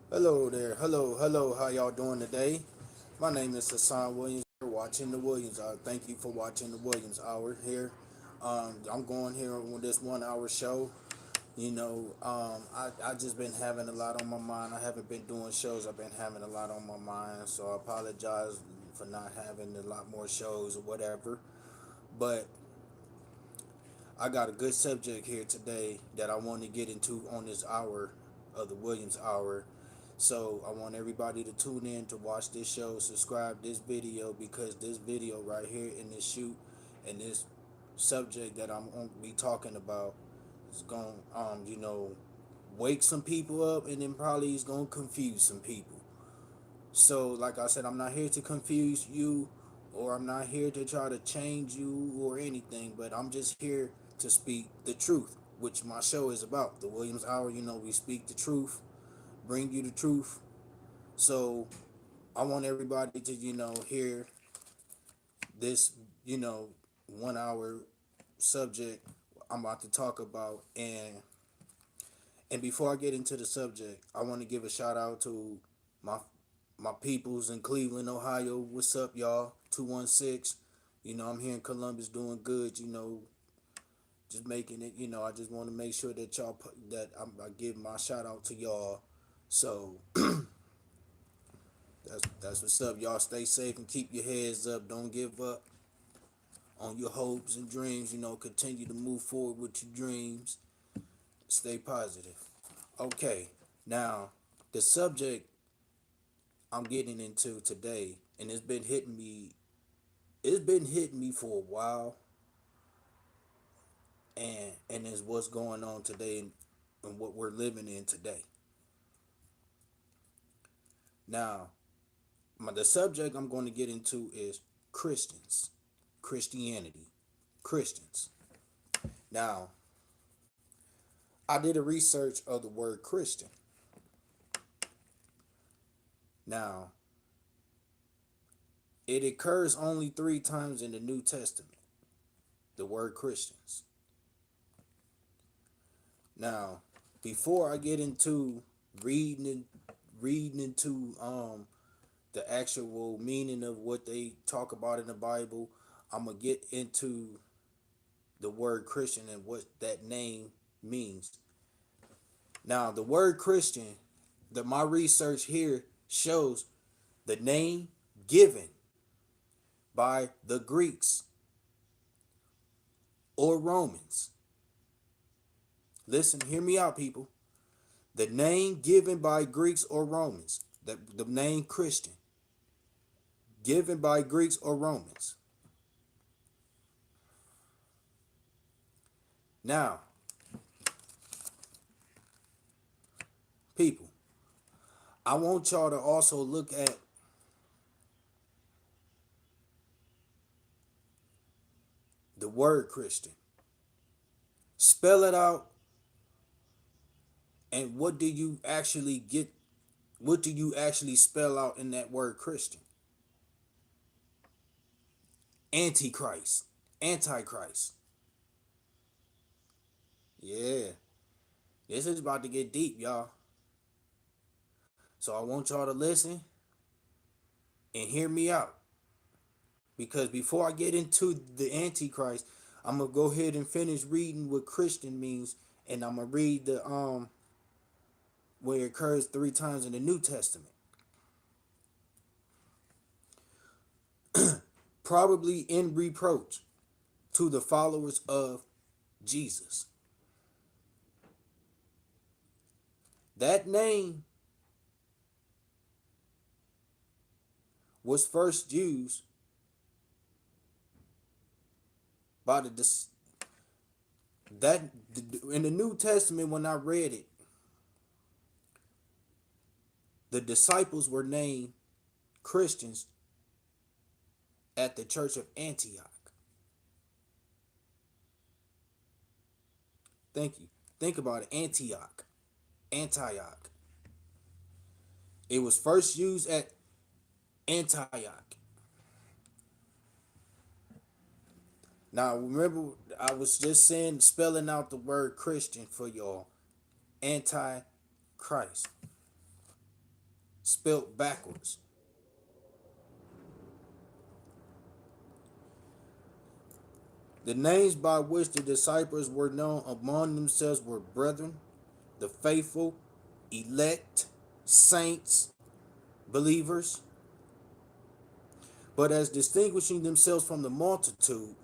Hello there. Hello. How y'all doing today? My name is Hassan Williams. You're watching the Williams Hour. Thank you for watching the Williams Hour here. I'm going here on this 1 hour show. I just been having a lot on my mind. I haven't been doing shows. I've been having a lot on my mind. So I apologize for not having a lot more shows or whatever. But I got a good subject here today that I want to get into on this hour of the Williams Hour. So I want everybody to tune in to watch this show, subscribe this video because this video right here in this shoot and this subject that I'm going to be talking about is going wake some people up and then probably is going to confuse some people. So, like I said, I'm not here to confuse you or I'm not here to try to change you or anything, but I'm just here to speak the truth, which my show is about. The Williams Hour, we speak the truth, bring you the truth. So, I want everybody to, hear this, you know, 1 hour subject I'm about to talk about. And before I get into the subject, I want to give a shout out to my my peoples in Cleveland, Ohio. What's up, y'all? 216. I'm here in Columbus doing good, just making it, I just want to make sure that I give my shout out to y'all. So that's what's up. Y'all stay safe and keep your heads up. Don't give up on your hopes and dreams, continue to move forward with your dreams. Stay positive. Okay. Now, the subject I'm getting into today, and it's been hitting me for a while, and is what's going on today and what we're living in today. Now, the subject I'm going to get into is Christians, Christianity, Christians. Now, I did a research of the word Christian. Now, it occurs only 3 times in the New Testament, the word Christians. Now, before I get into reading reading into the actual meaning of what they talk about in the Bible, I'm gonna get into the word Christian and what that name means. Now, the word Christian, my research here shows the name given by the Greeks or Romans. Listen, hear me out, people. The name given by Greeks or Romans, the name Christian, given by Greeks or Romans. Now, people, I want y'all to also look at the word Christian. Spell it out, and what do you actually get? What do you actually spell out in that word Christian? Antichrist. Antichrist. Yeah. This is about to get deep, y'all. So I want y'all to listen and hear me out. Because before I get into the Antichrist, I'm gonna go ahead and finish reading what Christian means, and I'm gonna read the where it occurs 3 times in the New Testament. Probably in reproach to the followers of Jesus. That name was first used by that in the New Testament. When I read it, the disciples were named Christians at the church of Antioch. Thank you. Think about it. Antioch. Antioch. It was first used at Antioch. Now, remember, I was just saying, spelling out the word Christian for y'all. Anti Christ. spelt backwards. The names by which the disciples were known among themselves were brethren, the faithful, elect, saints, believers. But as distinguishing themselves from the multitude,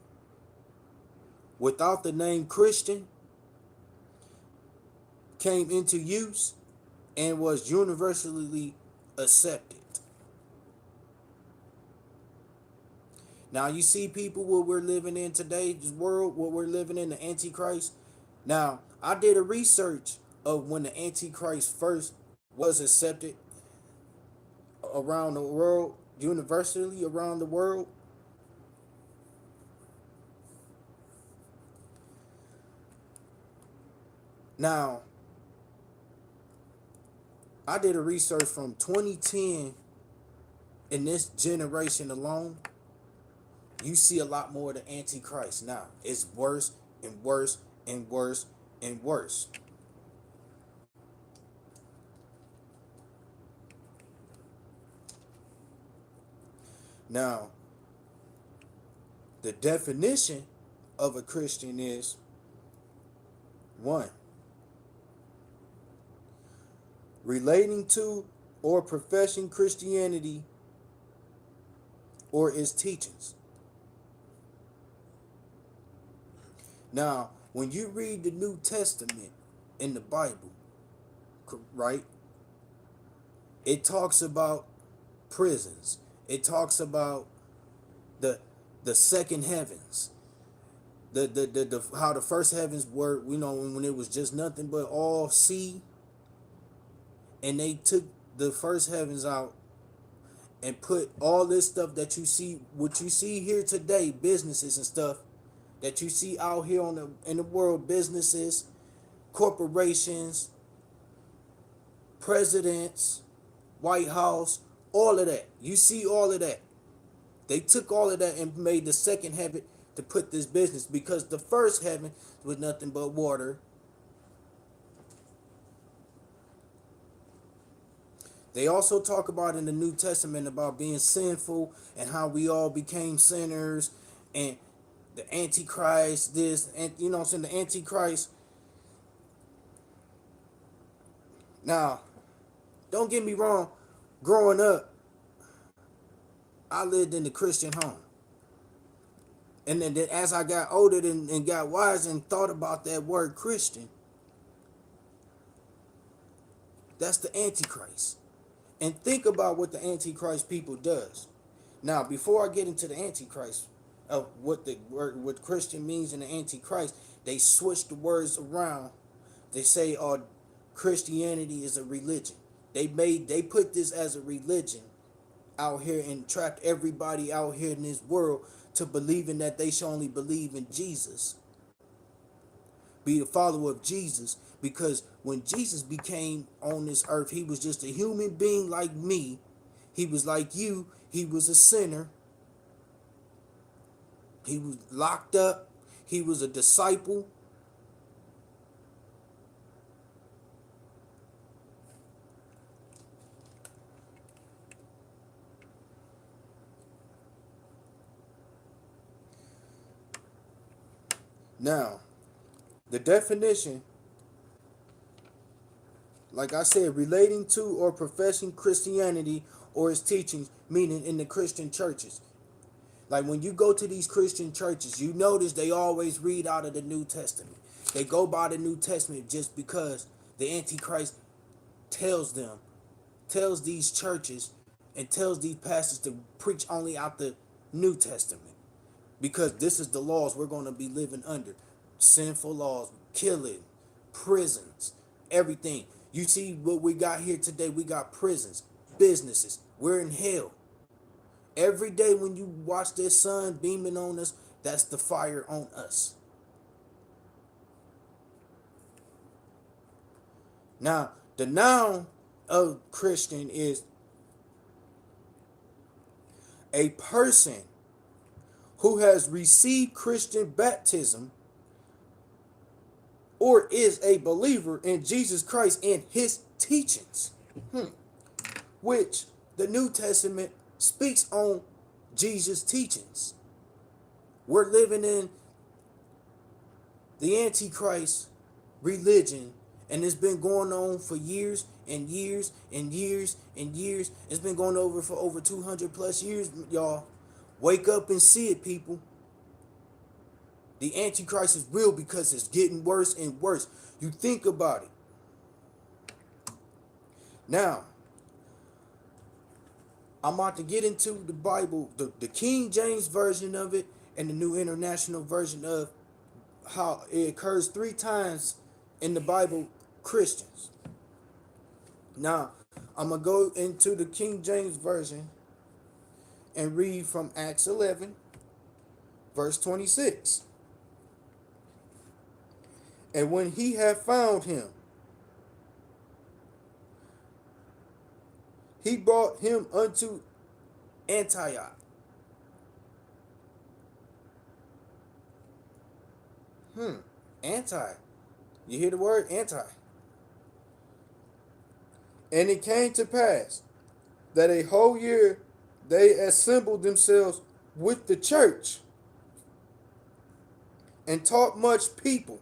without the name Christian came into use and was universally accepted. Now you see people what we're living in today's world, what we're living in, the Antichrist. Now, I did a research of when the Antichrist first was accepted around the world, universally around the world. Now, I did a research from 2010 in this generation alone. You see a lot more of the Antichrist now. It's worse and worse and worse and worse. Now, the definition of a Christian is one, relating to or professing Christianity or its teachings. Now, when you read the New Testament in the Bible, right, it talks about prisons. It talks about the second heavens. The how the first heavens were, when it was just nothing but all sea, and they took the first heavens out and put all this stuff that you see, what you see here today, businesses and stuff that you see out here in the world, businesses, corporations, presidents, White House, all of that. You see all of that. They took all of that and made the second heaven to put this business, because the first heaven was nothing but water. They also talk about in the New Testament about being sinful and how we all became sinners, and the Antichrist, this, and the Antichrist. Now, don't get me wrong, growing up, I lived in the Christian home. And then as I got older and got wise and thought about that word Christian, that's the Antichrist. And think about what the Antichrist people does. Now, before I get into the Antichrist, of what Christian means in the Antichrist, they switch the words around. They say, Christianity is a religion. They put this as a religion out here and trapped everybody out here in this world to believing that they should only believe in Jesus, be a follower of Jesus, because when Jesus became on this earth, he was just a human being like me. He was like you. He was a sinner. He was locked up. He was a disciple. Now, the definition, like I said, relating to or professing Christianity or its teachings, meaning in the Christian churches. Like when you go to these Christian churches, you notice they always read out of the New Testament. They go by the New Testament just because the Antichrist tells these churches and tells these pastors to preach only out the New Testament. Because this is the laws we're going to be living under. Sinful laws, killing, prisons, everything. You see what we got here today? We got prisons, businesses. We're in hell. Every day when you watch this sun beaming on us, that's the fire on us. Now, the noun of Christian is a person who has received Christian baptism or is a believer in Jesus Christ and his teachings. which the New Testament speaks on Jesus' teachings. We're living in the Antichrist religion, and it's been going on for years and years and years and years. It's been going over for over 200 plus years, y'all. Wake up and see it, people. The Antichrist is real because it's getting worse and worse. You think about it. Now, I'm about to get into the Bible, the King James version of it, and the New International version of how it occurs 3 times in the Bible, Christians. Now, I'm going to go into the King James version and read from Acts 11, verse 26. And when he had found him, he brought him unto Antioch. Anti. You hear the word anti. And it came to pass that a whole year they assembled themselves with the church and taught much people.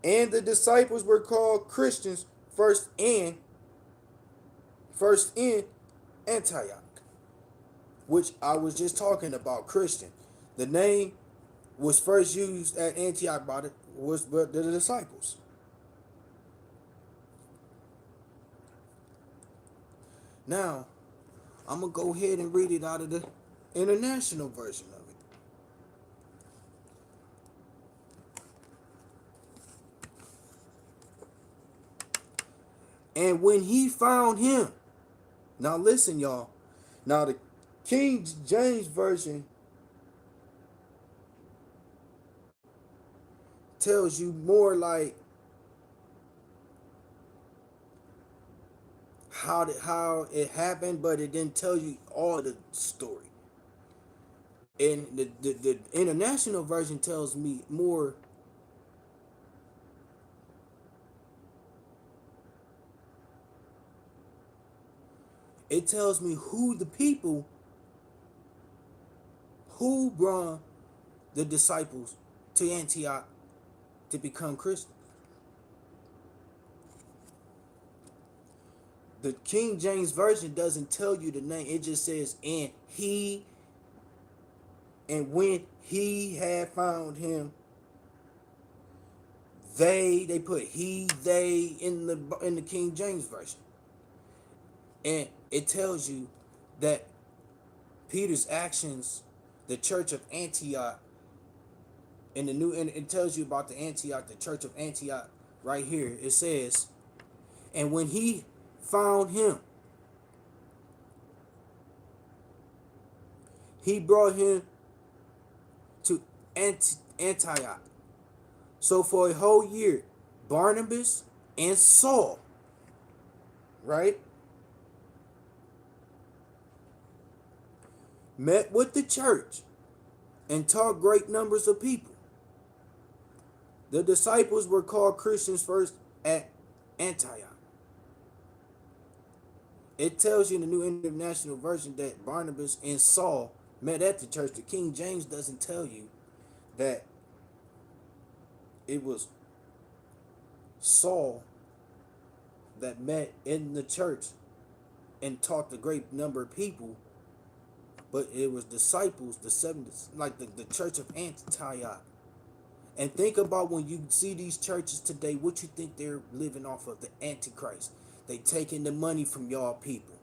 And the disciples were called Christians first in Antioch, which I was just talking about, Christian. The name was first used at Antioch by the disciples. Now, I'm going to go ahead and read it out of the international version of it. And when he found him, now listen, y'all. Now, the King James Version tells you more like how it happened, but it didn't tell you all the story. And the international version tells me more. It tells me who the people who brought the disciples to Antioch to become Christians. The King James Version doesn't tell you the name. It just says, and when he had found him, they put they in the King James Version. And it tells you that Peter's actions, the church of Antioch, and it tells you about the Antioch, the church of Antioch, right here. It says, and when he found him, he brought him to Antioch. So for a whole year, Barnabas and Saul, right, met with the church and taught great numbers of people. The disciples were called Christians first at Antioch. It tells you in the New International Version that Barnabas and Saul met at the church. The King James doesn't tell you that it was Saul that met in the church and taught the great number of people, but it was disciples, the 70, like the church of Antioch. And think about when you see these churches today, what you think they're living off of? The Antichrist. They taking the money from y'all people.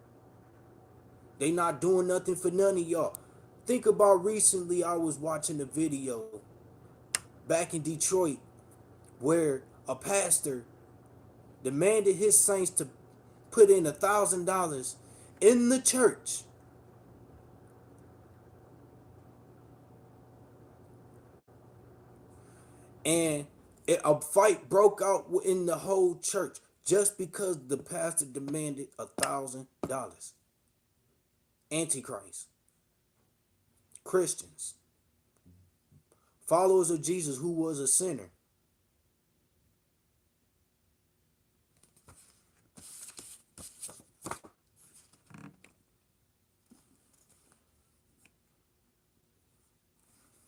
They not doing nothing for none of y'all. Think about recently, I was watching a video back in Detroit where a pastor demanded his saints to put in $1,000 in the church. And a fight broke out in the whole church just because the pastor demanded $1,000. Antichrist. Christians. Followers of Jesus who was a sinner.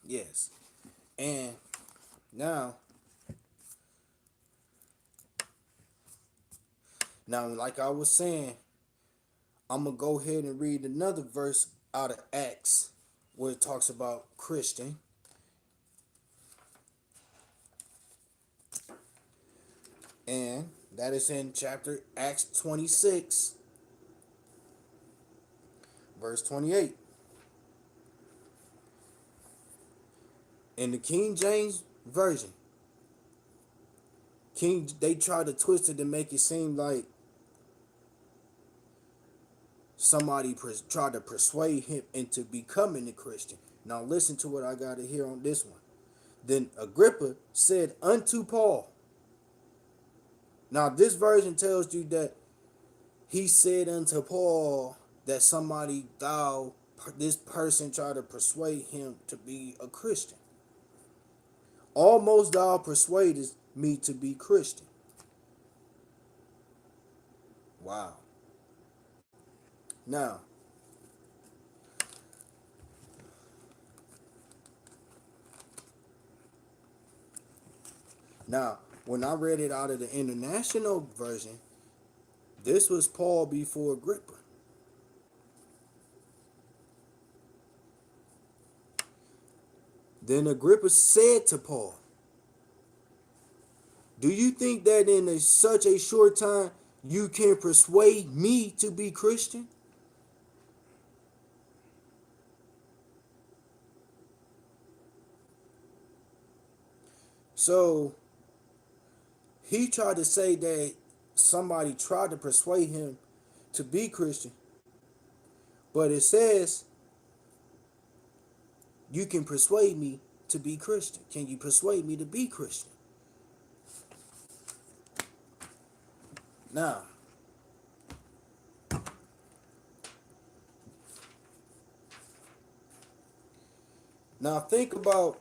Yes. And now, like I was saying, I'm gonna go ahead and read another verse out of Acts where it talks about Christian. And that is in chapter Acts 26, verse 28. In the King James Version, they try to twist it to make it seem like somebody tried to persuade him into becoming a Christian. Now listen to what I got to hear on this one. Then Agrippa said unto Paul. Now this version tells you that he said unto Paul that this person tried to persuade him to be a Christian. Almost thou persuadest me to be Christian. Wow. Now, when I read it out of the international version, this was Paul before Agrippa. Then Agrippa said to Paul, do you think that in such a short time you can persuade me to be Christian? So he tried to say that somebody tried to persuade him to be Christian. But it says, you can persuade me to be Christian. Can you persuade me to be Christian? Now, think about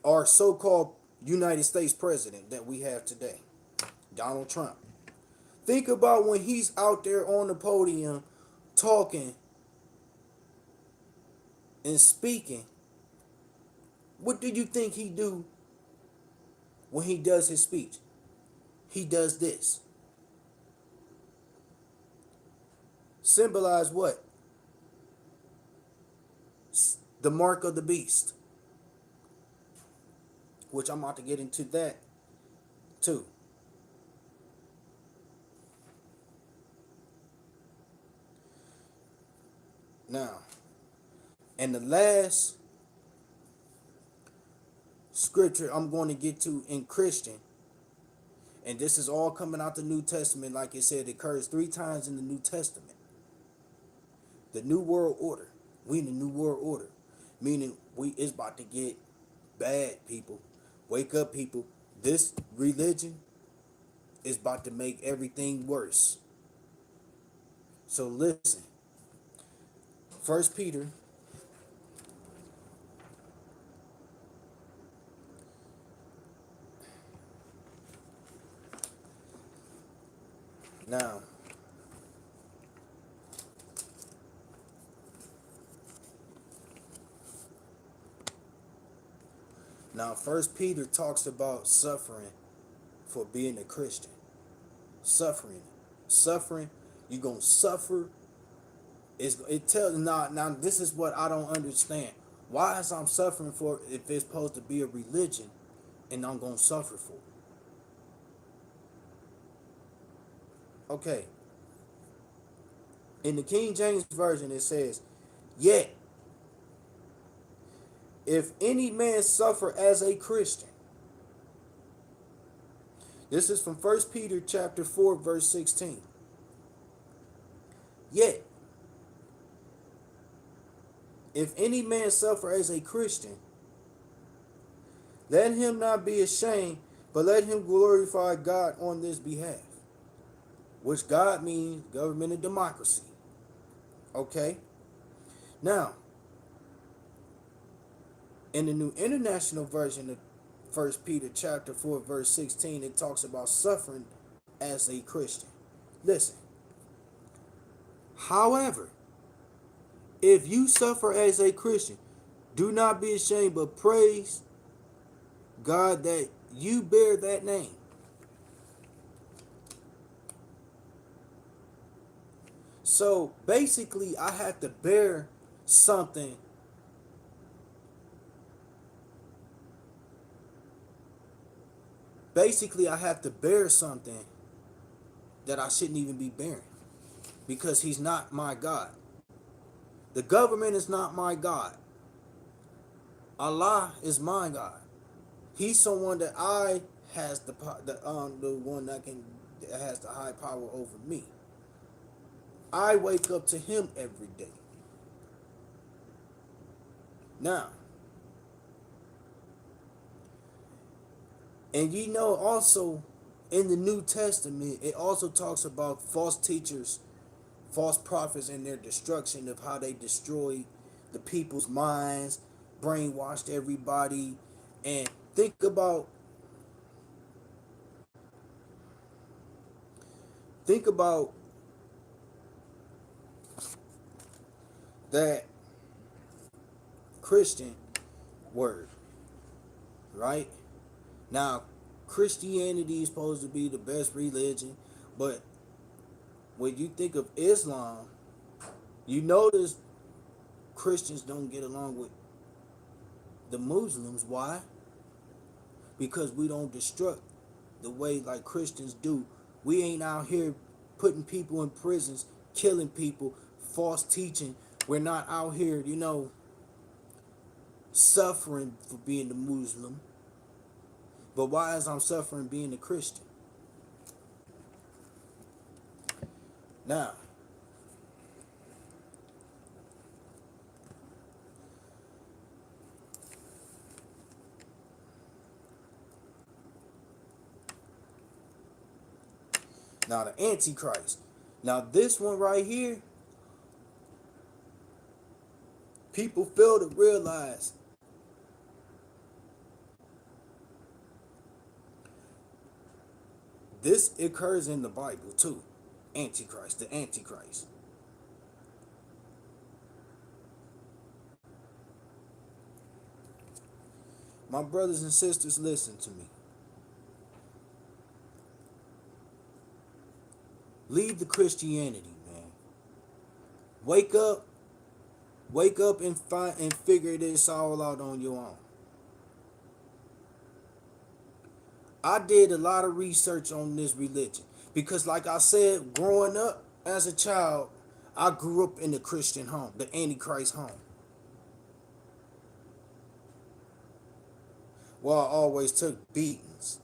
our so-called United States president that we have today, Donald Trump. Think about when he's out there on the podium talking and speaking. What do you think he do when he does his speech? He does this. Symbolize what? The mark of the beast. Which I'm about to get into that too. Now, and the last scripture I'm going to get to in Christian, and this is all coming out the New Testament, like it said, it occurs 3 times in the New Testament. The New World Order. We in the New World Order. Meaning it's about to get bad, people. Wake up, people. This religion is about to make everything worse. So listen. 1 Peter now 1 Peter talks about suffering for being a Christian. Suffering, you're gonna suffer. It tells now. This is what I don't understand. Why is I'm suffering for if it's supposed to be a religion, and I'm gonna suffer for it? Okay. In the King James Version, it says, "Yet, if any man suffer as a Christian," this is from 1 Peter chapter 4, verse 16. "Yet, if any man suffer as a Christian, let him not be ashamed, but let him glorify God on this behalf." Which God means government and democracy. Okay? Now, in the New International Version of 1 Peter chapter 4, verse 16, it talks about suffering as a Christian. Listen. "However, If you suffer as a Christian, do not be ashamed, but praise God that you bear that name. So basically, I have to bear something. Basically, I have to bear something that I shouldn't even be bearing because He's not my God. The government is not my God. Allah is my God. He's someone that I has the one that has the high power over me. I wake up to Him every day. Now, and you know also in the New Testament, it also talks about false teachers, false prophets, and their destruction of how they destroyed the people's minds, brainwashed everybody, and think about that Christian word, right? Now, Christianity is supposed to be the best religion, but when you think of Islam, you notice Christians don't get along with the Muslims. Why? Because we don't destruct the way like Christians do. We ain't out here putting people in prisons, killing people, false teaching. We're not out here, suffering for being the Muslim. But why is I'm suffering being a Christian? Now, the Antichrist. Now this one right here, people fail to realize this occurs in the Bible too. Antichrist, the Antichrist. My brothers and sisters, listen to me. Leave the Christianity, man. Wake up and find and figure this all out on your own. I did a lot of research on this religion because, like I said, growing up as a child, I grew up in the Christian home, the Antichrist home. Well, I always took beatings.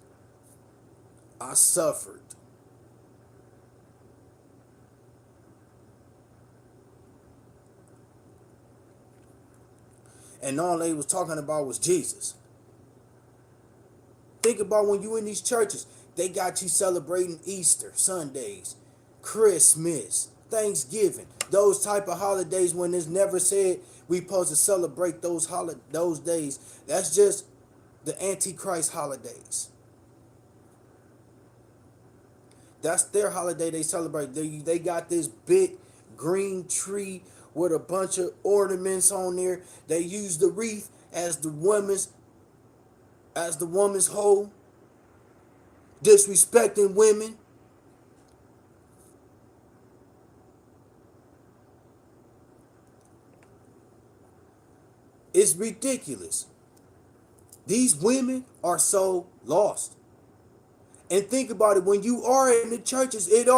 I suffered. And all they was talking about was Jesus. Think about when you in these churches, they got you celebrating Easter, Sundays, Christmas, Thanksgiving, those type of holidays when it's never said we supposed to celebrate those days. That's just the Antichrist holidays. That's their holiday they celebrate. They got this big green tree with a bunch of ornaments on there. They use the wreath as the woman's hoe, disrespecting women. It's ridiculous. These women are so lost. And think about it, when you are in the churches, it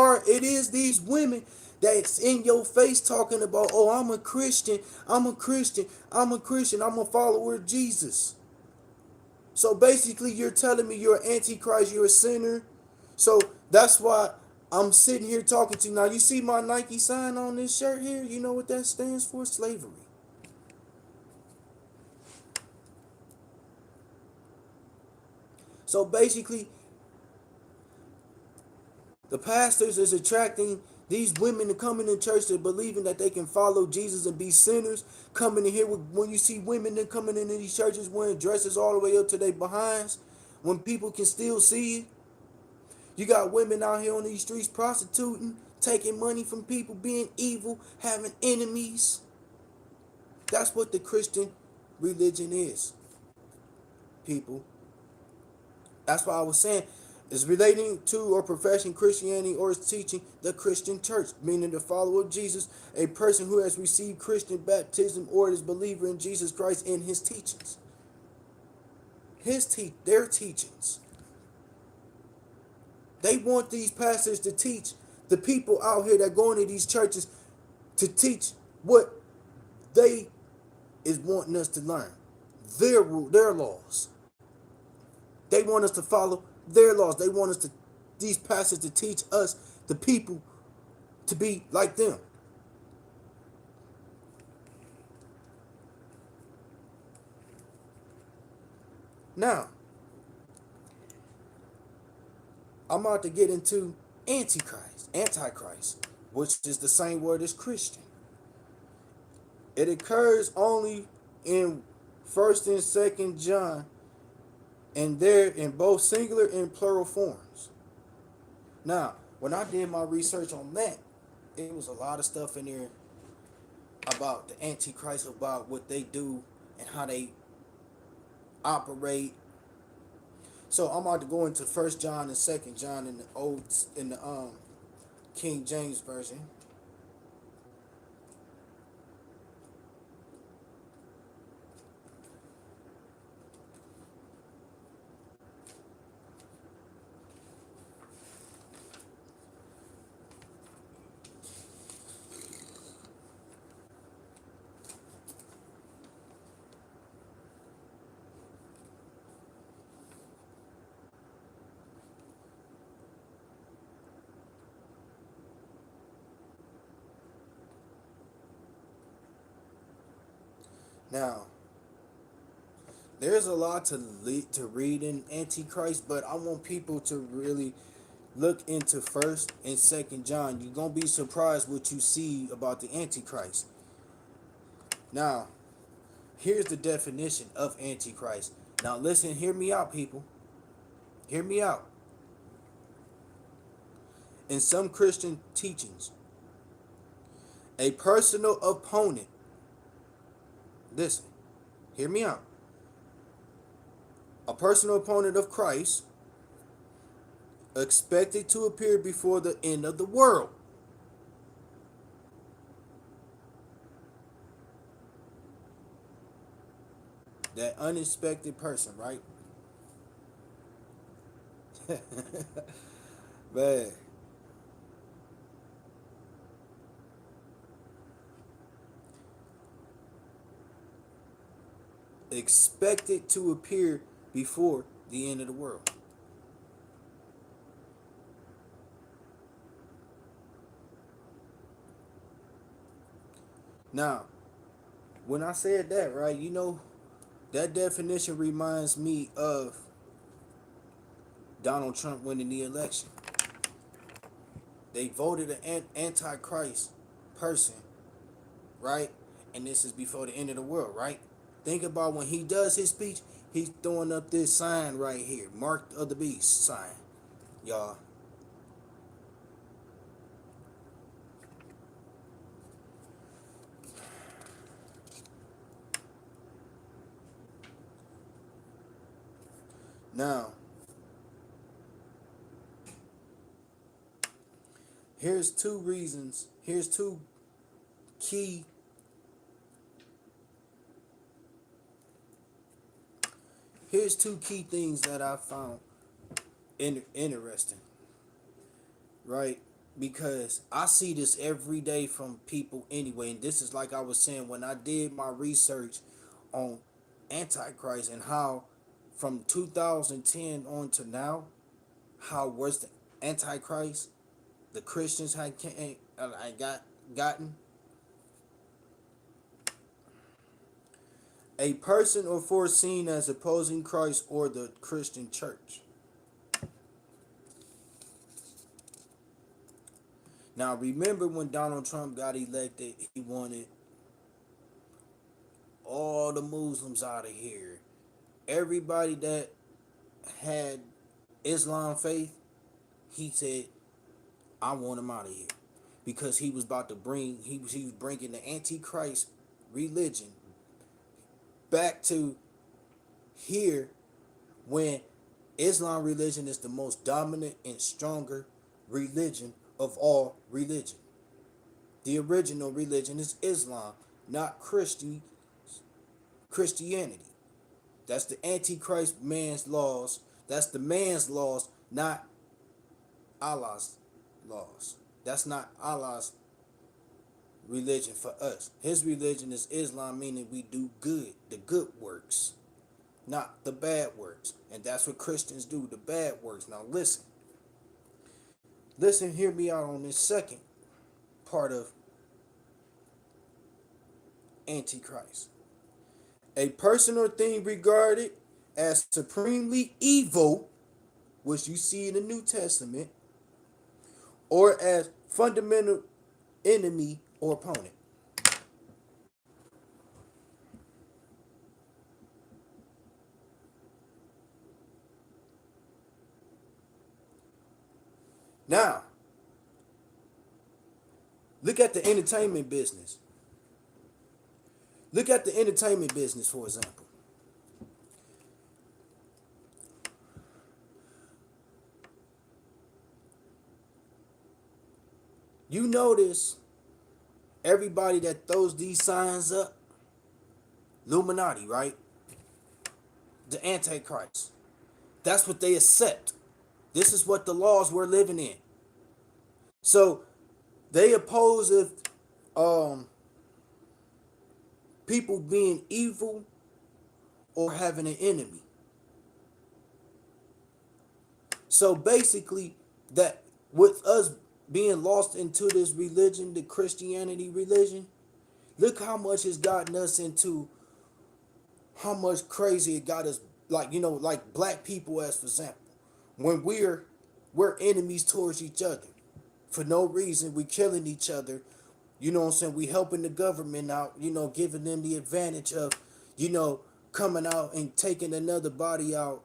is these women that's in your face talking about, oh, I'm a Christian, I'm a Christian, I'm a Christian, I'm a follower of Jesus. So basically you're telling me you're an antichrist, you're a sinner. So that's why I'm sitting here talking to you. Now you see my Nike sign on this shirt here? You know what that stands for? Slavery. So basically, the pastors is attracting these women to come in the church to believing that they can follow Jesus and be sinners. Coming in here when you see women then coming into these churches wearing dresses all the way up to their behinds, when people can still see it. You got women out here on these streets prostituting, taking money from people, being evil, having enemies. That's what the Christian religion is, people. That's why I was saying is relating to or professing Christianity or is teaching the Christian church, meaning the follower of Jesus, a person who has received Christian baptism or is believer in Jesus Christ in his teachings. Their teachings. They want these pastors to teach the people out here that go into these churches to teach what they is wanting us to learn. Their laws. They want us to follow their laws. They want us to, these pastors, to teach us, the people, to be like them. Now, I'm about to get into Antichrist, which is the same word as Christian. It occurs only in 1st and 2nd John, and they're in both singular and plural forms. Now, when I did my research on that, it was a lot of stuff in there about the Antichrist, about what they do and how they operate. So I'm about to go into 1st John and 2nd John in the King James version. Now, there's a lot to read in Antichrist, but I want people to really look into 1st and 2nd John. You're gonna be surprised what you see about the Antichrist. Now, here's the definition of Antichrist. Now listen, hear me out, people. Hear me out. In some Christian teachings, a personal opponent, listen, hear me out. A personal opponent of Christ, expected to appear before the end of the world. That unexpected person, right? Man. Expected to appear before the end of the world. Now, when I said that, right, that definition reminds me of Donald Trump winning the election. They voted an antichrist person, right? And this is before the end of the world, right? Think about when he does his speech, he's throwing up this sign right here, Mark of the Beast sign, y'all. Now, here's two reasons. Key Here's two key things that I found interesting, right? Because I see this every day from people anyway, and this is like I was saying when I did my research on Antichrist and how from 2010 on to now, how worse the Antichrist, the Christians had gotten. A person or force seen as opposing Christ or the Christian church. Now remember when Donald Trump got elected, he wanted all the Muslims out of here. Everybody that had Islam faith, he said, I want him out of here. Because he was about to bring, he was bringing the Antichrist religion back to here when Islam religion is the most dominant and stronger religion of all religion. The original religion is Islam, not Christianity. That's the Antichrist man's laws. That's the man's laws, not Allah's laws. That's not Allah's religion for us. His religion is Islam, meaning we do good, the good works, not the bad works. And that's what Christians do, the bad works. Now listen. Listen, hear me out on this second part of Antichrist. A person or thing regarded as supremely evil, which you see in the New Testament, or as fundamental enemy or opponent. Now, look at the entertainment business. Look at the entertainment business, for example. You notice everybody that throws these signs up, Illuminati, right? The Antichrist. That's what they accept. This is what the laws we're living in. So they oppose if people being evil or having an enemy. So basically, that with us being lost into this religion, the Christianity religion, look how much it's gotten us into, how much crazy it got us, like, like black people, as for example, when we're enemies towards each other for no reason. We killing each other. You know what I'm saying? We helping the government out, giving them the advantage of, coming out and taking another body out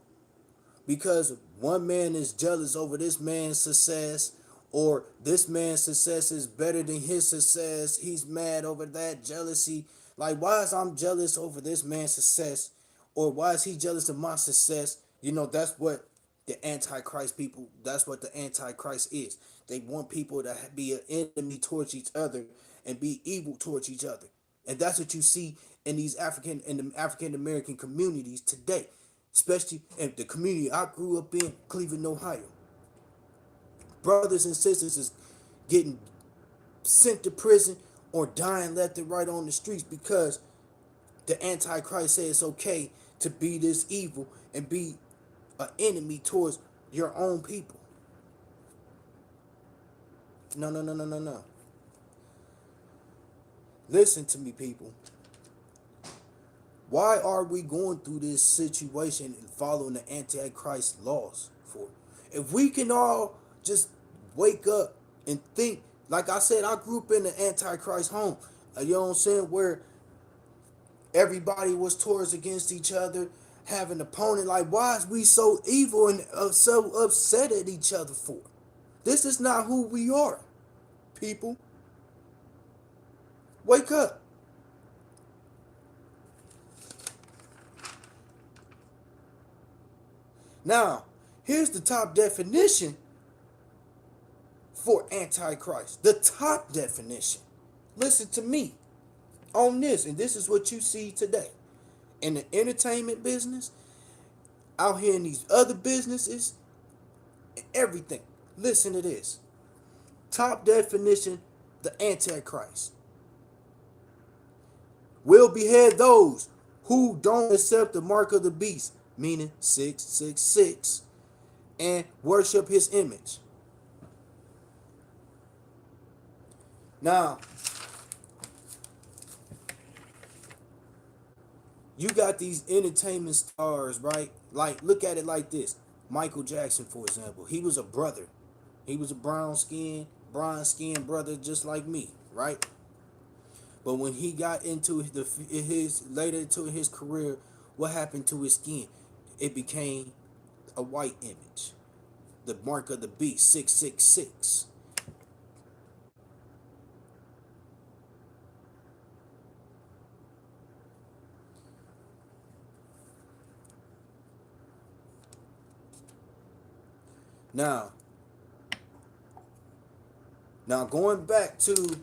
because one man is jealous over this man's success, or this man's success is better than his success. He's mad over that jealousy. Like, why is I'm jealous over this man's success? Or why is he jealous of my success? That's what the Antichrist people, that's what the Antichrist is. They want people to be an enemy towards each other and be evil towards each other. And that's what you see in the African American communities today, especially in the community I grew up in, Cleveland, Ohio. Brothers and sisters is getting sent to prison or dying left and right on the streets because the Antichrist says it's okay to be this evil and be an enemy towards your own people. No, no, no, no, no, no. Listen to me, people. Why are we going through this situation and following the Antichrist laws for? If we can all just wake up and think, like I said, I grew up in the Antichrist home. You know what I'm saying? Where everybody was towards against each other, have an opponent. Like, why is we so evil and so upset at each other for? This is not who we are, people. Wake up. Now, here's the top definition for Antichrist. The top definition. Listen to me on this, and this is what you see today in the entertainment business, out here in these other businesses, everything. Listen to this. Top definition, the Antichrist will behead those who don't accept the mark of the beast, meaning 666, and worship his image. Now, you got these entertainment stars, right? Like, look at it like this. Michael Jackson, for example, he was a brother. He was a brown skinned brother just like me, right? But when he got into later into his career, what happened to his skin? It became a white image. The mark of the beast, 666. Now, now going back to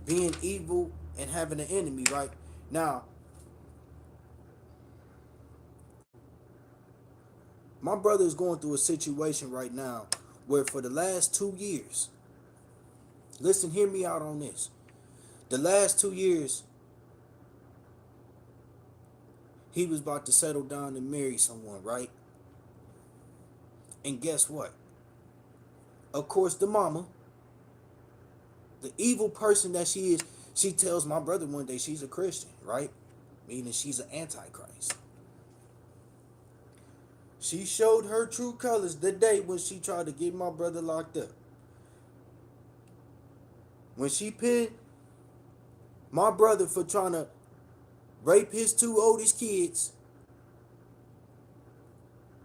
being evil and having an enemy, right? Now, my brother is going through a situation right now where for the last 2 years, listen, hear me out on this. The last 2 years, he was about to settle down and marry someone, right? And guess what? Of course, the mama, the evil person that she is, she tells my brother one day she's a Christian, right? Meaning she's an antichrist. She showed her true colors the day when she tried to get my brother locked up. When she pinned my brother for trying to rape his two oldest kids,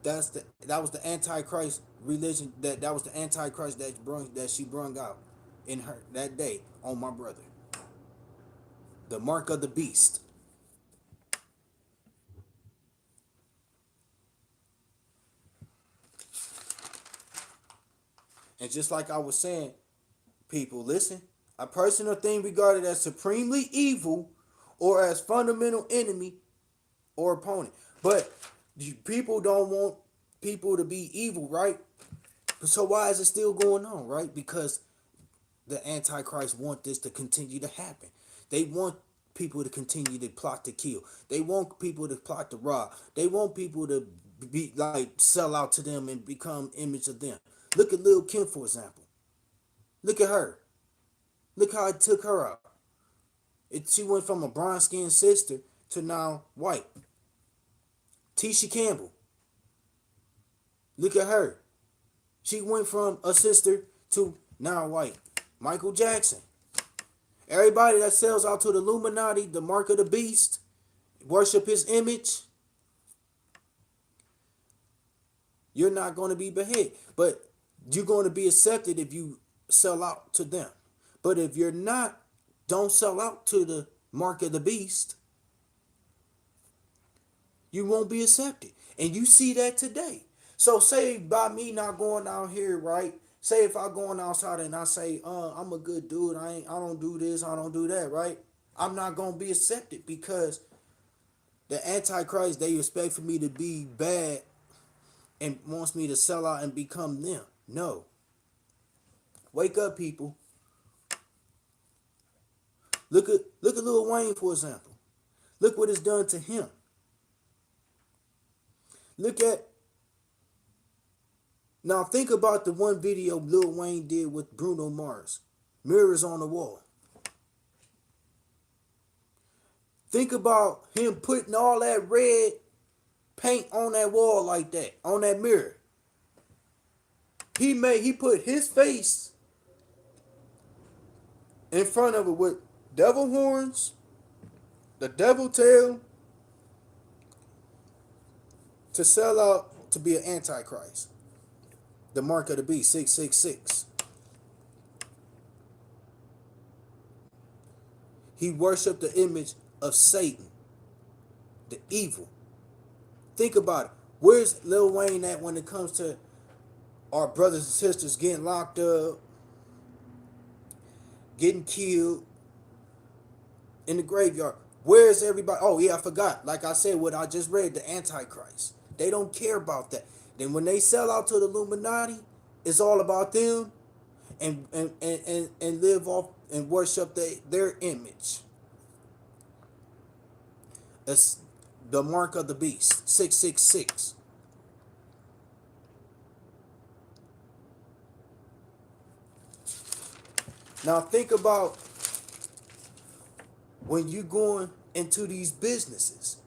that was the antichrist religion, that was the antichrist that she brung out in her that day on my brother. The mark of the beast. And just like I was saying, people, listen, a person or thing regarded as supremely evil or as fundamental enemy or opponent. But people don't want people to be evil, right? So why is it still going on, right? Because the Antichrist want this to continue to happen. They want people to continue to plot to kill. They want people to plot to rob. They want people to be like sell out to them and become image of them. Look at Lil' Kim, for example. Look at her. Look how it took her out. She went from a brown skinned sister to now white. Tisha Campbell. Look at her. She went from a sister to now white. Michael Jackson. Everybody that sells out to the Illuminati, the mark of the beast, worship his image, you're not going to be beheaded. But you're going to be accepted if you sell out to them. But if you're not, don't sell out to the mark of the beast, you won't be accepted. And you see that today. So say by me not going out here, right? Say if I going outside and I say, I'm a good dude, I don't do this, I don't do that, right? I'm not gonna be accepted because the Antichrist, they expect for me to be bad and wants me to sell out and become them. No. Wake up, people. Look at Lil Wayne, for example. Look what it's done to him. Now think about the one video Lil Wayne did with Bruno Mars. Mirrors on the Wall. Think about him putting all that red paint on that wall like that, on that mirror. He put his face in front of it with devil horns, the devil tail, to sell out to be an antichrist. The mark of the beast, 666. He worshiped the image of Satan, the evil. Think about it. Where's Lil Wayne at when it comes to our brothers and sisters getting locked up, getting killed in the graveyard? Where's everybody? Oh, yeah, I forgot. Like I said, what I just read, the Antichrist. They don't care about that. Then when they sell out to the Illuminati, it's all about them and live off and worship their image. It's the mark of the beast, 666. Now think about when you going into these businesses.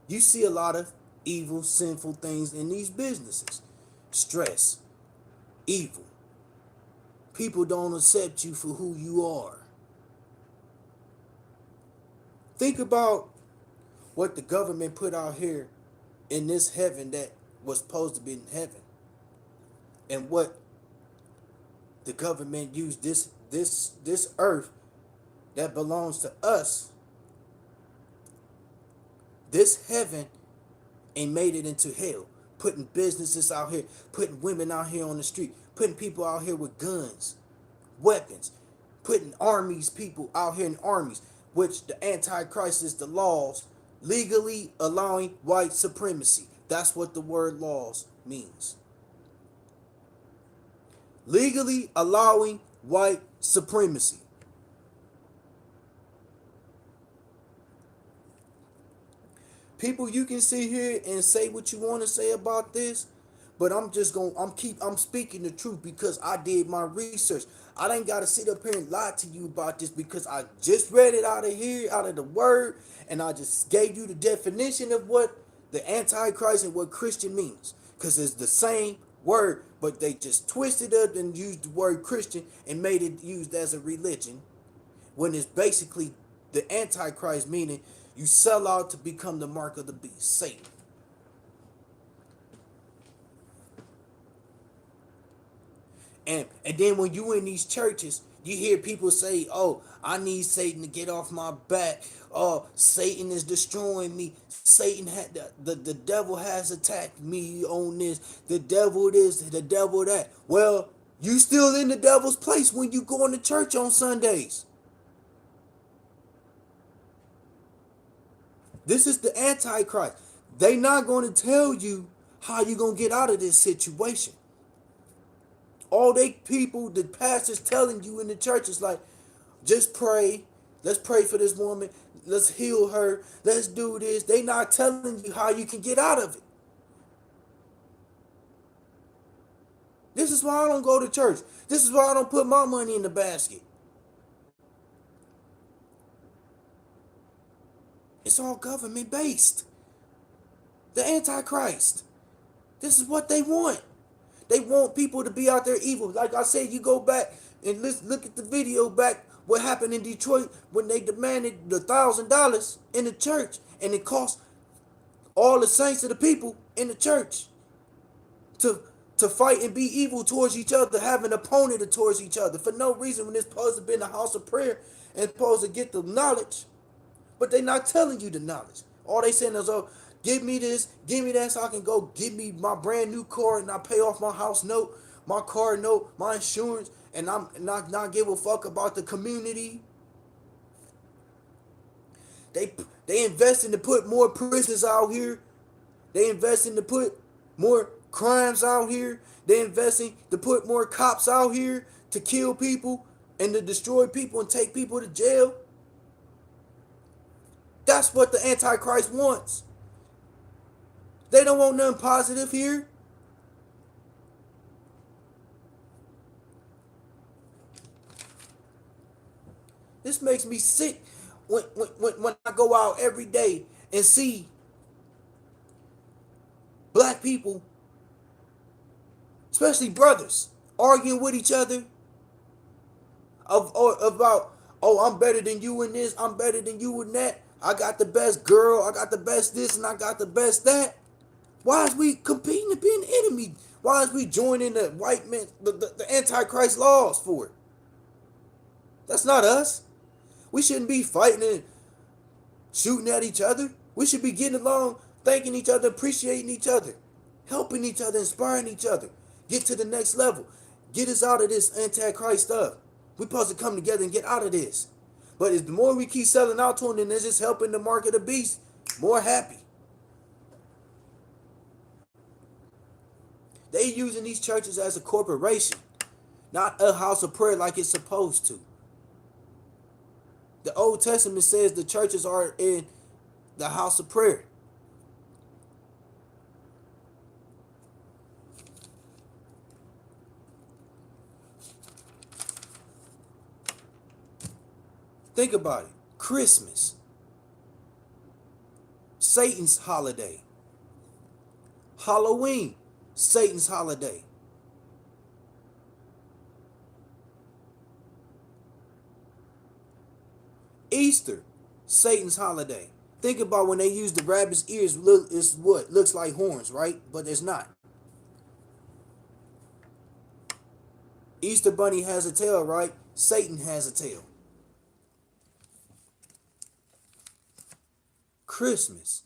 You see a lot of evil, sinful things in these businesses. Stress, evil. People don't accept you for who you are. Think about what the government put out here in this heaven that was supposed to be in heaven. And what the government used this earth that belongs to us, this heaven, and made it into hell. putting businesses out here, putting women out here on the street, putting people out here with guns, weapons, putting armies, people out here in armies, which the Antichrist is the laws legally allowing white supremacy. That's what the word laws means. Legally allowing white supremacy. People, you can sit here and say what you want to say about this, but I'm speaking the truth because I did my research. I ain't gotta sit up here and lie to you about this because I just read it out of here, out of the word, and I just gave you the definition of what the Antichrist and what Christian means. Because it's the same word, but they just twisted up and used the word Christian and made it used as a religion, when it's basically the Antichrist, meaning you sell out to become the mark of the beast, Satan. And then when you in these churches, you hear people say, "Oh, I need Satan to get off my back. Oh, Satan is destroying me. Satan had the devil has attacked me on this. The devil this, the devil that." Well, you still in the devil's place when you going to church on Sundays. This is the Antichrist. They not going to tell you how you going to get out of this situation. All they people, the pastors telling you in the church is like, just pray. Let's pray for this woman. Let's heal her. Let's do this. They not telling you how you can get out of it. This is why I don't go to church. This is why I don't put my money in the basket. It's all government based. The Antichrist. This is what they want. They want people to be out there evil. Like I said, you go back and look at the video back what happened in Detroit when they demanded the $1,000 in the church, and it cost all the saints of the people in the church to fight and be evil towards each other, have an opponent towards each other for no reason, when it's supposed to be in the house of prayer and supposed to get the knowledge. But they not telling you the knowledge. All they saying is, "Oh, give me this, give me that, so I can go give me my brand new car and I pay off my house note, my car note, my insurance, and I'm not give a fuck about the community." They investing to put more prisons out here. They investing to put more crimes out here. They investing to put more cops out here to kill people and to destroy people and take people to jail. That's what the Antichrist wants. They don't want nothing positive here. This makes me sick when I go out every day and see black people, especially brothers, arguing with each other about, "Oh, I'm better than you in this, I'm better than you in that. I got the best girl, I got the best this, and I got the best that." Why is we competing to be an enemy? Why is we joining the white man, the Antichrist laws for it? That's not us. We shouldn't be fighting and shooting at each other. We should be getting along, thanking each other, appreciating each other, helping each other, inspiring each other. Get to the next level. Get us out of this Antichrist stuff. We're supposed to come together and get out of this. But the more we keep selling out to them, then it's just helping the mark of the beast more happy. They using these churches as a corporation, not a house of prayer like it's supposed to. The Old Testament says the churches are in the house of prayer. Think about it. Christmas, Satan's holiday. Halloween, Satan's holiday. Easter, Satan's holiday. Think about when they use the rabbit's ears, it's what looks like horns, right? But it's not. Easter bunny has a tail, right? Satan has a tail. Christmas,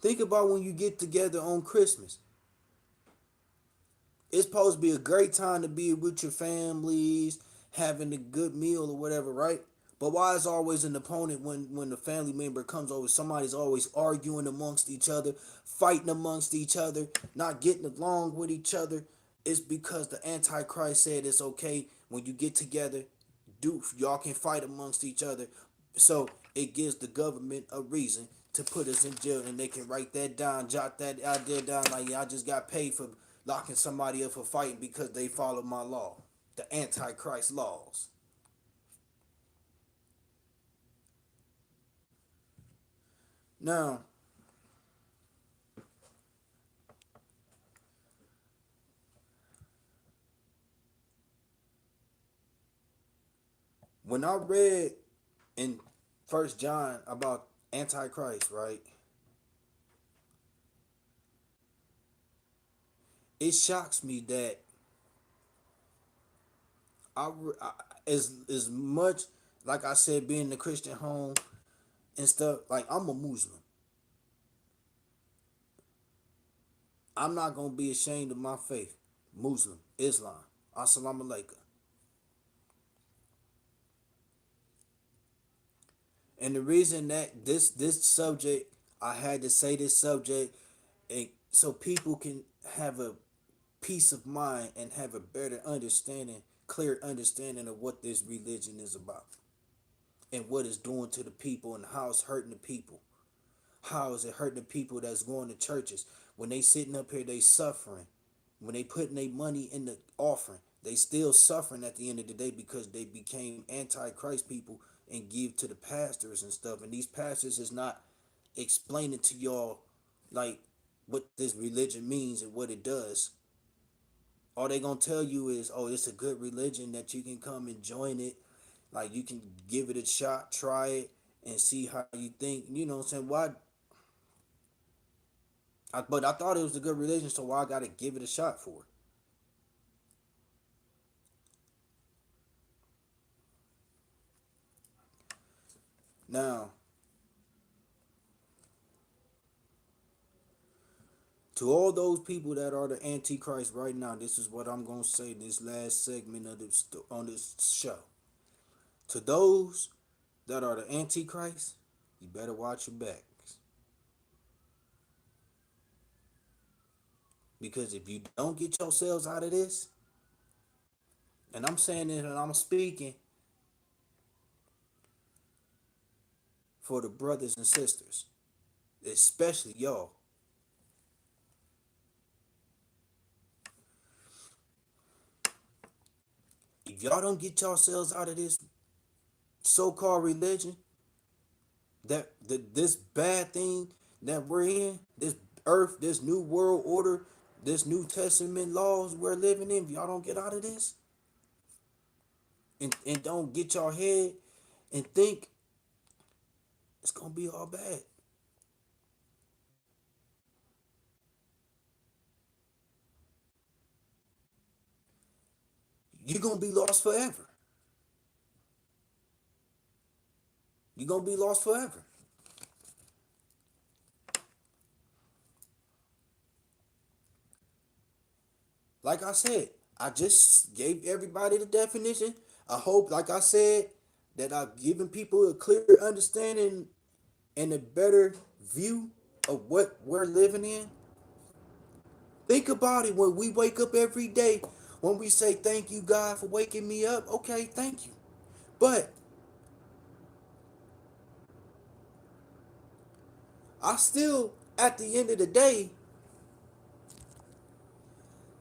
Think about when you get together on Christmas. It's supposed to be a great time to be with your families, having a good meal or whatever, right? But why is always an opponent when the family member comes over? Somebody's always arguing amongst each other, fighting amongst each other, not getting along with each other. It's because the Antichrist said it's okay when you get together, do y'all can fight amongst each other. So it gives the government a reason to put us in jail, and they can write that down, jot that idea down, like, yeah, I just got paid for locking somebody up for fighting because they followed my law, the Antichrist laws. Now, when I read in First John about Antichrist, right, it shocks me that I as much, like I said, being in the Christian home and stuff. Like, I'm a Muslim. I'm not gonna be ashamed of my faith. Muslim, Islam, Assalamu alaikum. And the reason that this subject, I had to say this subject, and so people can have a peace of mind and have a better understanding, clear understanding of what this religion is about and what it's doing to the people and how it's hurting the people. How is it hurting the people that's going to churches? When they sitting up here, they suffering. When they putting their money in the offering, they still suffering at the end of the day because they became anti-Christ people and give to the pastors and stuff. And these pastors is not explaining to y'all like what this religion means and what it does. All they gonna tell you is, oh, it's a good religion that you can come and join it. Like, you can give it a shot, try it, and see how you think. You know what I'm saying? Why? But I thought it was a good religion, so why I gotta give it a shot for it? Now, to all those people that are the Antichrist right now, this is what I'm gonna say. This last segment of this on this show. To those that are the Antichrist, you better watch your backs, because if you don't get yourselves out of this, and I'm saying it and I'm speaking for the brothers and sisters, especially y'all. If y'all don't get yourselves out of this so-called religion, this bad thing that we're in, this earth, this new world order, this New Testament laws we're living in, if y'all don't get out of this and don't get your head and think, it's gonna be all bad. You're gonna be lost forever. You're gonna be lost forever. Like I said, I just gave everybody the definition. I hope, like I said, that I've given people a clear understanding and a better view of what we're living in. Think about it. When we wake up every day, when we say thank you, God, for waking me up, okay, thank you. But I still, at the end of the day,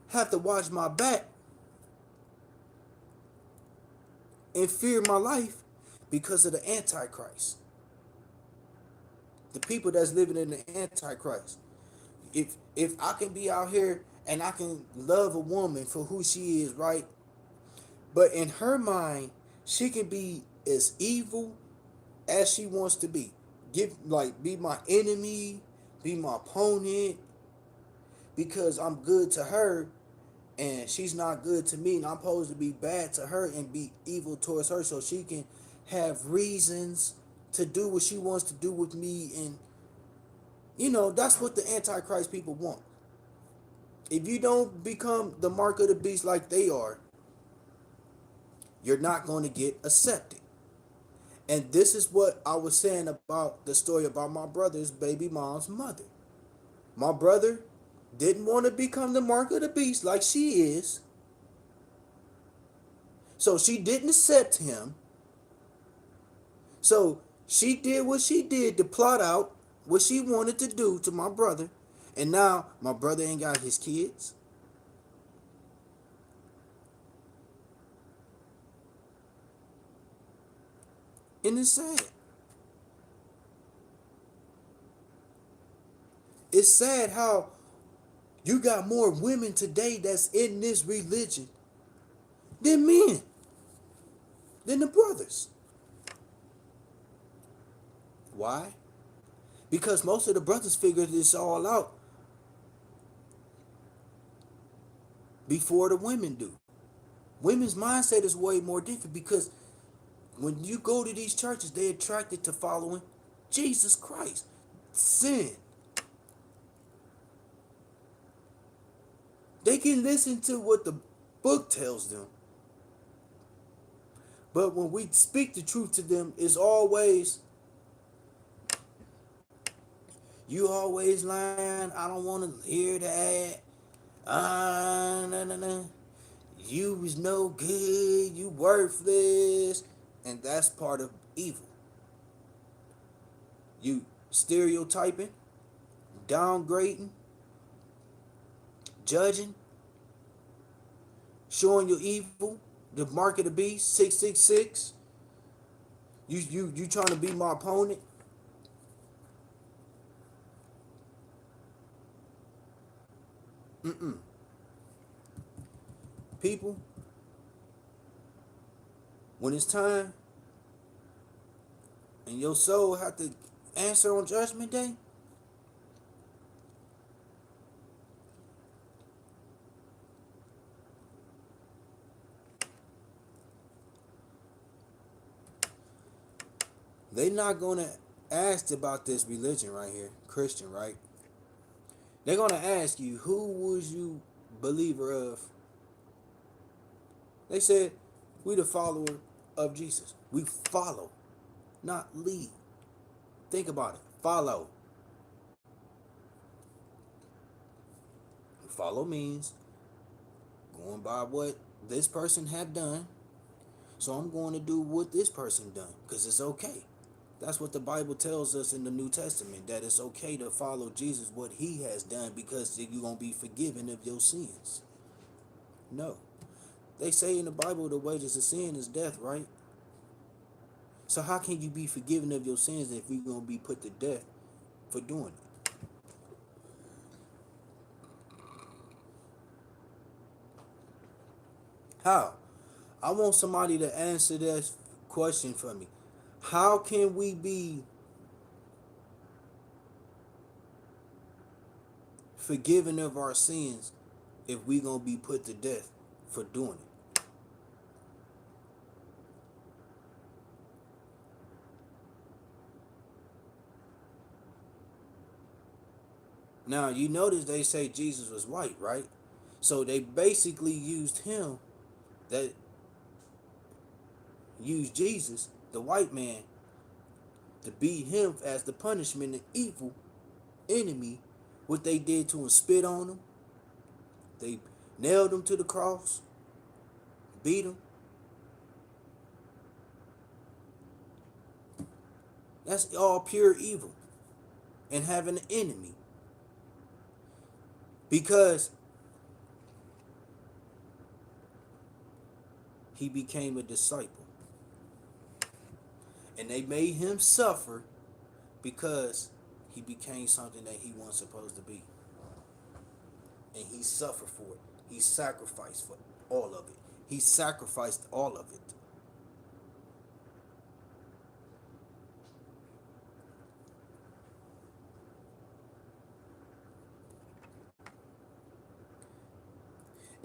have to watch my back and fear my life because of the Antichrist. The people that's living in the Antichrist. If I can be out here and I can love a woman for who she is, right? But in her mind, she can be as evil as she wants to be. Be my enemy, be my opponent, because I'm good to her and she's not good to me, and I'm supposed to be bad to her and be evil towards her so she can have reasons to do what she wants to do with me, and You know, that's what the Antichrist people want. If you don't become the mark of the beast like they are, you're not going to get accepted. And this is what I was saying about the story about my brother's baby mom's mother. My brother didn't want to become the mark of the beast like she is. So she didn't accept him. So she did what she did to plot out what she wanted to do to my brother. And now my brother ain't got his kids. And it's sad. It's sad how you got more women today that's in this religion than men, than the brothers. Why? Because most of the brothers figured this all out before the women do. Women's mindset is way more different because when you go to these churches, they're attracted to following Jesus Christ. Sin. They can listen to what the book tells them. But when we speak the truth to them, it's always, you always lying. I don't want to hear that. No, no, no. You was no good. You worthless. And that's part of evil. You stereotyping, downgrading, judging, showing your evil, the mark of the beast, 666. You trying to be my opponent. Mm-mm. People, when it's time and your soul have to answer on judgment day, they not gonna ask about this religion right here, Christian, right? They're gonna ask you, who was you believer of? They said, we the follower of Jesus. We follow, not lead. Think about it. Follow. Follow means going by what this person have done. So I'm going to do what this person done because it's okay. That's what the Bible tells us in the New Testament, that it's okay to follow Jesus, what he has done, because you're going to be forgiven of your sins. No. They say in the Bible the wages of sin is death, right? So how can you be forgiven of your sins if you're going to be put to death for doing it? How? I want somebody to answer that question for me. How can we be forgiven of our sins if we gonna be put to death for doing it? Now you notice they say Jesus was white, right? So they basically used him, that used Jesus, the white man, to beat him as the punishment, the evil enemy. What they did to him, spit on him, they nailed him to the cross, beat him. That's all pure evil and having an enemy. Because he became a disciple. And they made him suffer because he became something that he wasn't supposed to be. And he suffered for it. He sacrificed for all of it. He sacrificed all of it.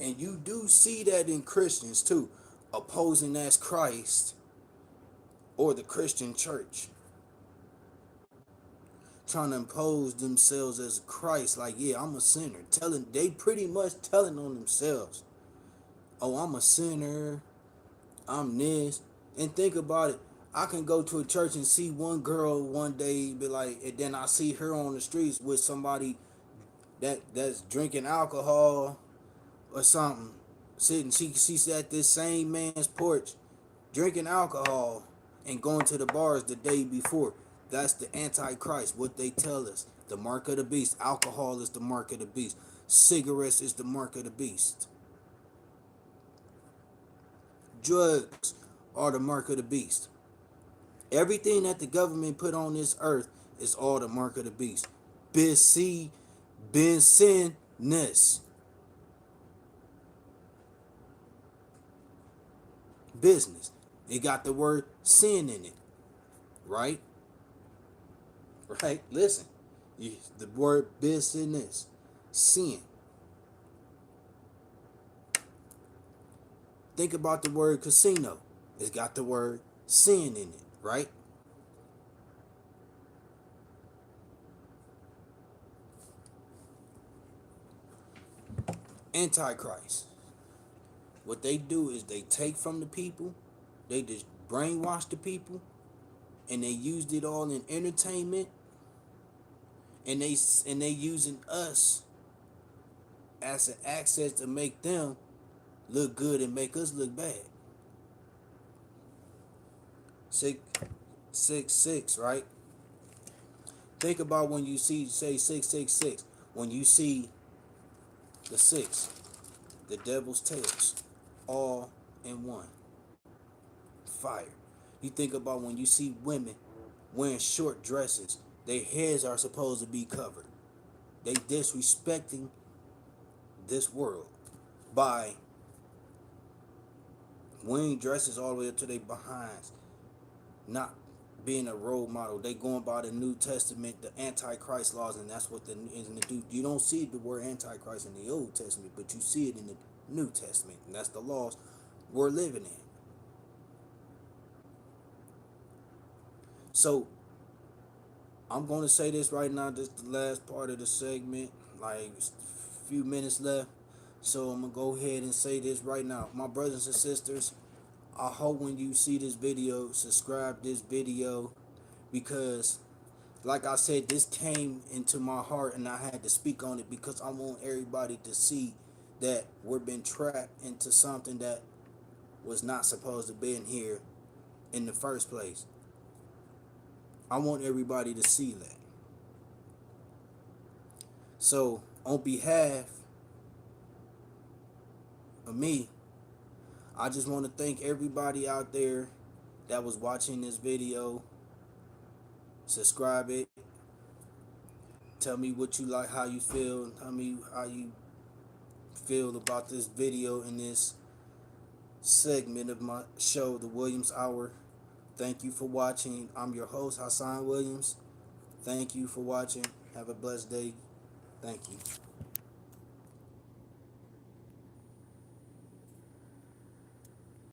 And you do see that in Christians too, opposing as Christ or the Christian church. trying to impose themselves as Christ. Like, yeah, I'm a sinner. They pretty much telling on themselves. Oh, I'm a sinner. I'm this. And think about it. I can go to a church and see one girl one day, be like, and then I see her on the streets with somebody that's drinking alcohol or something. Sitting, she's at this same man's porch drinking alcohol and going to the bars the day before. That's the Antichrist, what they tell us. The mark of the beast. Alcohol is the mark of the beast. Cigarettes is the mark of the beast. Drugs are the mark of the beast. Everything that the government put on this earth is all the mark of the beast. Business. Business. It got the word sin in it. Right? Right? Listen. The word business. Sin. Think about the word casino. It's got the word sin in it. Right? Antichrist. What they do is they take from the people, they just brainwash the people, and they used it all in entertainment, and they using us as an access to make them look good and make us look bad. 666, right? Think about when you see say 666. When you see the six, the devil's tails, all in one. Fire. You think about when you see women wearing short dresses, their heads are supposed to be covered. They disrespecting this world by wearing dresses all the way up to their behinds, not being a role model. They going by the New Testament, the Antichrist laws, and that's what you don't see the word Antichrist in the Old Testament, but you see it in the New Testament, and that's the laws we're living in. So I'm going to say this right now. This is the last part of the segment, like a few minutes left. So I'm going to go ahead and say this right now. My brothers and sisters, I hope when you see this video, subscribe this video, because like I said, this came into my heart and I had to speak on it because I want everybody to see that we're been trapped into something that was not supposed to be in here in the first place. I want everybody to see that. So on behalf of me, I just want to thank everybody out there that was watching this video. Subscribe it. Tell me what you like, how you feel. Tell me how you feel about this video in this segment of my show, The Williams Hour. Thank you for watching. I'm your host, Hassan Williams. Thank you for watching. Have a blessed day. Thank you.